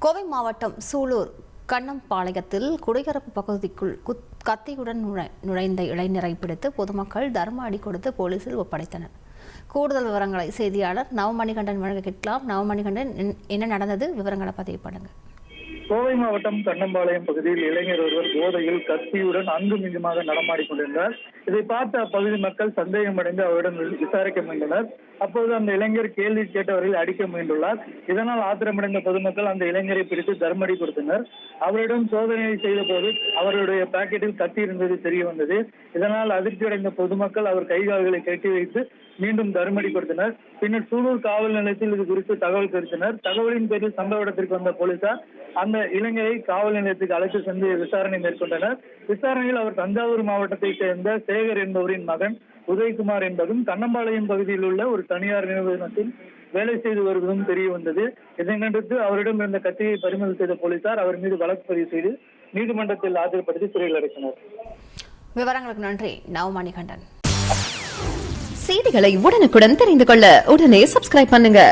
கோவை மாவட்டம் சூலூர் கண்ணம்பாளையத்தில் குடியிருப்பு பகுதிக்குள் கத்தியுடன் நுழைந்த இளைஞரை பிடித்து பொதுமக்கள் தர்ம அடி கொடுத்து போலீசில் ஒப்படைத்தனர். கூடுதல் விவரங்களை செய்தியாளர் நவமணிகண்டன் வழங்க கேட்கலாம். நவமணிகண்டன், என்ன நடந்தது? விவரங்களை பதிவு பண்ணுங்க. கோவை மாவட்டம் கண்ணம்பாளையம் பகுதியில் இளைஞர் ஒருவர் போதையில் கத்தியுடன் அங்கும் இங்குமாக நடமாடிக்கொண்டிருந்தார். இதை பார்த்த அப்பகுதி மக்கள் சந்தேகமடைந்து அவரிடம் விசாரிக்க முயன்றனர். அப்போது அந்த இளைஞர் கேள்வி கேட்டவரில் அடிக்க முயன்றுள்ளார். இதனால் ஆத்திரமடைந்த பொதுமக்கள் அந்த இளைஞரை பிடித்து தர்மடி கொடுத்தனர். அவரிடம் சோதனை செய்த போது அவருடைய பாக்கெட்டில் கத்தி இருந்தது தெரிய வந்தது. இதனால் அதிர்ச்சியடைந்த பொதுமக்கள் அவர் கைகால்களை கட்டி வைத்து மீண்டும் தர்மடி கொடுத்தனர். பின்னர் சூலூர் காவல் நிலையத்தில் இது குறித்து தகவல் தெரிவித்தனர். தகவலின் பேரில் சம்பவ இடத்திற்கு வந்த போலீசார் அந்த இளைஞரை காவல் நிலையத்துக்கு அழைத்து சென்று விசாரணை மேற்கொண்டனர். விசாரணையில் அவர் தஞ்சாவூர் மாவட்டத்தை சேர்ந்த சேகர் என்பவரின் மகன் உதயகுமார் என்பதும் கண்ணம்பாளையம் பகுதியில் உள்ள ஒரு தனியார் நிறுவனத்தில் வேலை செய்து வருவதும் தெரிய வந்தது. இதனையடுத்து அவரிடம் இருந்த கத்தியை பறிமுதல் செய்த போலீசார் அவர் மீது வழக்கு பதிவு செய்து நீதிமன்றத்தில் ஆஜர்படுத்தி சிறையில் அடைத்தனர். விவரங்களுக்கு நன்றி நவமணிகண்டன். செய்திகளை உடனுக்குடன் தெரிந்து கொள்ள உடனே சப்ஸ்கிரைப் பண்ணுங்க.